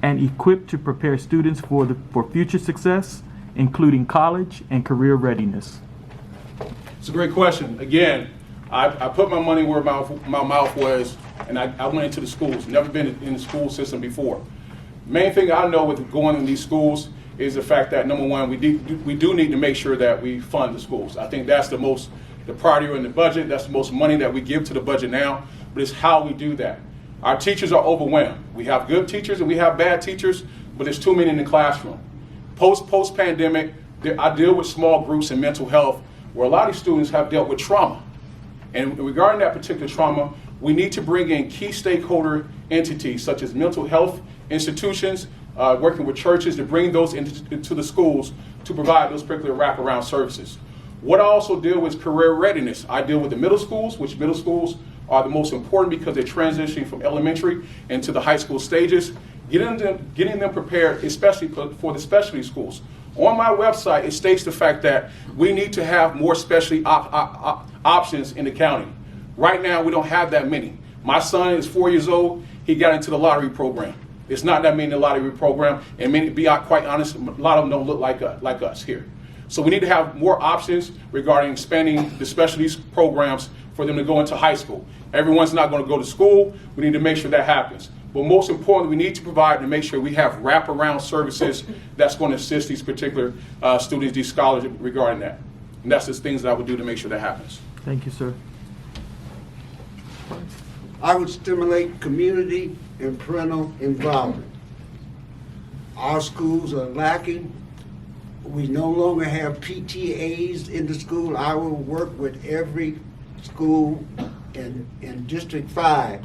and equipped to prepare students for future success, including college and career readiness? It's a great question. Again, I put my money where my mouth was, and I went into the schools. Never been in the school system before. Main thing I know with going in these schools is the fact that, number one, we do need to make sure that we fund the schools. I think that's the priority in the budget. That's the most money that we give to the budget now, but it's how we do that. Our teachers are overwhelmed. We have good teachers and we have bad teachers, but there's too many in the classroom. Post-pandemic, I deal with small groups in mental health where a lot of students have dealt with trauma. And regarding that particular trauma, we need to bring in key stakeholder entities such as mental health institutions, working with churches to bring those into the schools to provide those particular wraparound services. What I also deal with is career readiness. I deal with the middle schools, which middle schools are the most important because they're transitioning from elementary into the high school stages, getting them prepared, especially for the specialty schools. On my website, it states the fact that we need to have more specialty options in the county. Right now, we don't have that many. My son is 4 years old. He got into the lottery program. It's not that many in the lottery program, and many, to be quite honest, a lot of them don't look like us here. So we need to have more options regarding expanding the specialty programs for them to go into high school. Everyone's not going to go to school. We need to make sure that happens. But most importantly, we need to provide and make sure we have wraparound services that's going to assist these particular students, these scholars regarding that. And that's the things that I would do to make sure that happens. Thank you, sir. I would stimulate community and parental involvement. Our schools are lacking. We no longer have PTAs in the school. I will work with every school in District 5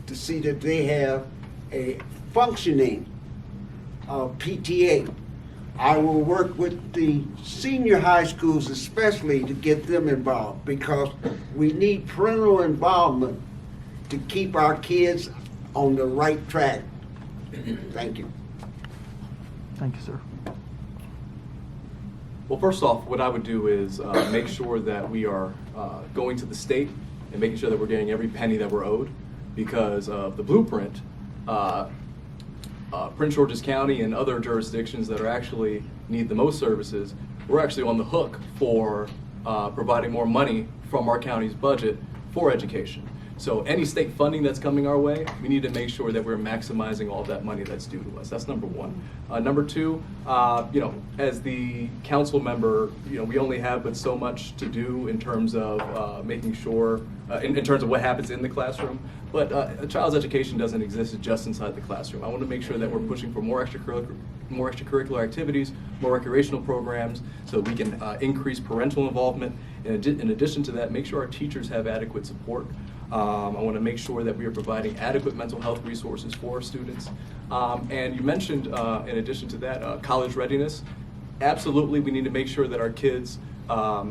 to see that they have a functioning PTA. I will work with the senior high schools especially to get them involved because we need parental involvement to keep our kids on the right track. Thank you. Thank you, sir. Well, first off, what I would do is make sure that we are going to the state and making sure that we're getting every penny that we're owed, because of the blueprint. Prince George's County and other jurisdictions that are actually need the most services, we're actually on the hook for providing more money from our county's budget for education. So any state funding that's coming our way, we need to make sure that we're maximizing all that money that's due to us. That's number one. Number two, as the council member, we only have but so much to do in terms of making sure, in terms of what happens in the classroom. But a child's education doesn't exist just inside the classroom. I want to make sure that we're pushing for more extracurricular activities, more recreational programs, so we can increase parental involvement. In addition to that, make sure our teachers have adequate support. I want to make sure that we are providing adequate mental health resources for our students. And you mentioned, in addition to that, college readiness. Absolutely, we need to make sure that our kids are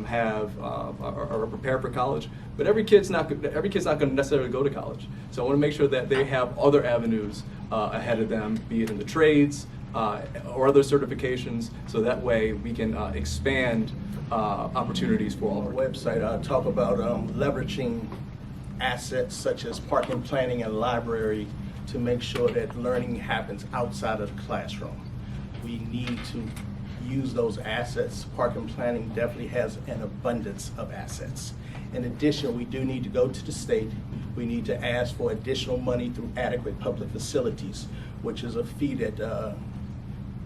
prepared for college. But every kid's not going to necessarily go to college. So I want to make sure that they have other avenues ahead of them, be it in the trades or other certifications, so that way we can expand opportunities for all On of the our website, I talk about leveraging assets such as parking, planning, and library to make sure that learning happens outside of the classroom. We need to use those assets. Parking planning definitely has an abundance of assets. In addition, we do need to go to the state. We need to ask for additional money through adequate public facilities, which is a fee that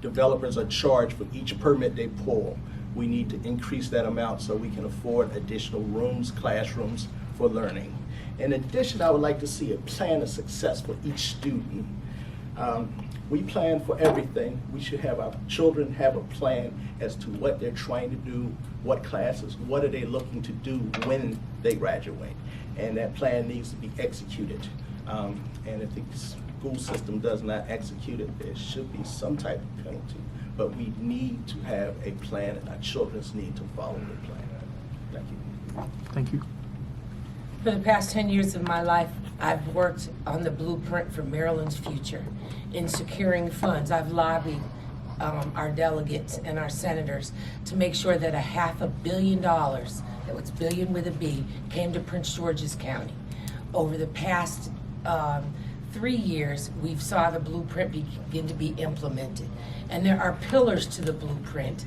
developers are charged for each permit they pull. We need to increase that amount so we can afford additional rooms, classrooms for learning. In addition, I would like to see a plan of success for each student. We plan for everything. We should have our children have a plan as to what they're trying to do, what classes, what are they looking to do when they graduate. And that plan needs to be executed. And if the school system does not execute it, there should be some type of penalty. But we need to have a plan, and our children need to follow the plan. Thank you. Thank you. For the past 10 years of my life, I've worked on the blueprint for Maryland's future in securing funds. I've lobbied our delegates and our senators to make sure that $500 million, that was billion with a B, came to Prince George's County. Over the past 3 years, we've saw the blueprint begin to be implemented. And there are pillars to the blueprint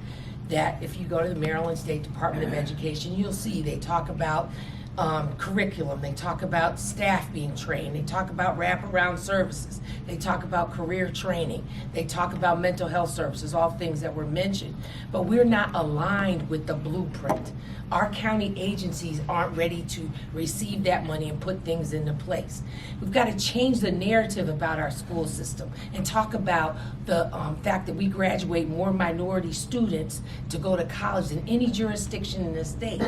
that if you go to the Maryland State Department of Education, you'll see they talk about curriculum, they talk about staff being trained, they talk about wraparound services, they talk about career training, they talk about mental health services, all things that were mentioned. But we're not aligned with the blueprint. Our county agencies aren't ready to receive that money and put things into place. We've got to change the narrative about our school system and talk about the fact that we graduate more minority students to go to college than any jurisdiction in the state.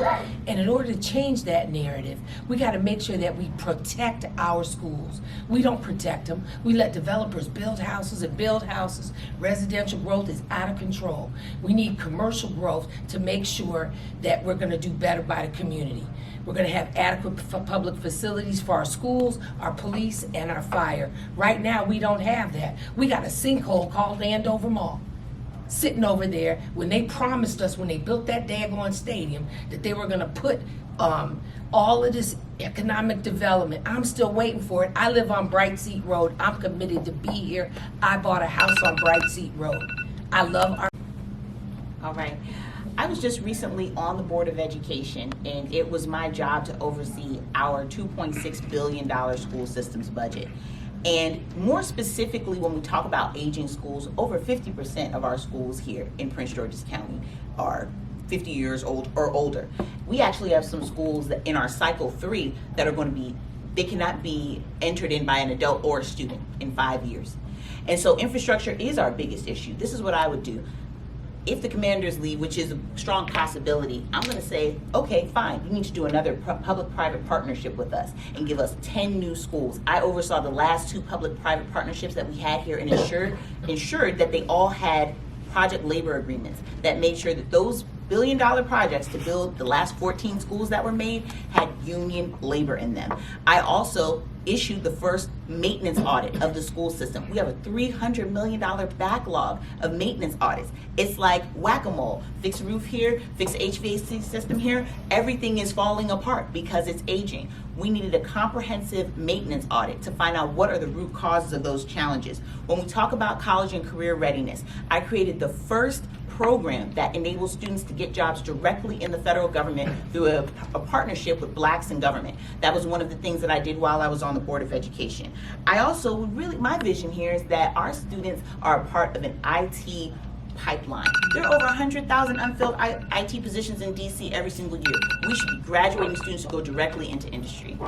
And in order to change that narrative, we got to make sure that we protect our schools. We don't protect them. We let developers build houses and build houses. Residential growth is out of control. We need commercial growth to make sure that we're going to do better by the community. We're going to have adequate public facilities for our schools, our police, and our fire. Right now, we don't have that. We got a sinkhole called Andover Mall sitting over there when they promised us, when they built that daggone stadium, that they were going to put all of this economic development. I'm still waiting for it. I live on Bright Seat Road. I'm committed to be here. I bought a house on Bright Seat Road. I love our... All right. I was just recently on the Board of Education, and it was my job to oversee our $2.6 billion school systems budget. And more specifically, when we talk about aging schools, over 50% of our schools here in Prince George's County are 50 years old or older. We actually have some schools that in our cycle 3 that are going to be, they cannot be entered in by an adult or a student in 5 years. And so infrastructure is our biggest issue. This is what I would do. If the commanders leave, which is a strong possibility, I'm going to say, okay, fine, you need to do another public-private partnership with us and give us 10 new schools. I oversaw the last 2 public-private partnerships that we had here and ensured that they all had project labor agreements that made sure that those billion-dollar projects to build the last 14 schools that were made had union labor in them. I also issued the first maintenance audit of the school system. We have a $300 million backlog of maintenance audits. It's like whack-a-mole. Fix roof here, fix HVAC system here. Everything is falling apart because it's aging. We needed a comprehensive maintenance audit to find out what are the root causes of those challenges. When we talk about college and career readiness, I created the first program that enables students to get jobs directly in the federal government through a partnership with Blacks in Government. That was one of the things that I did while I was on the Board of Education. I also my vision here is that our students are a part of an IT pipeline. There are over 100,000 unfilled IT positions in DC every single year. We should be graduating students to go directly into industry.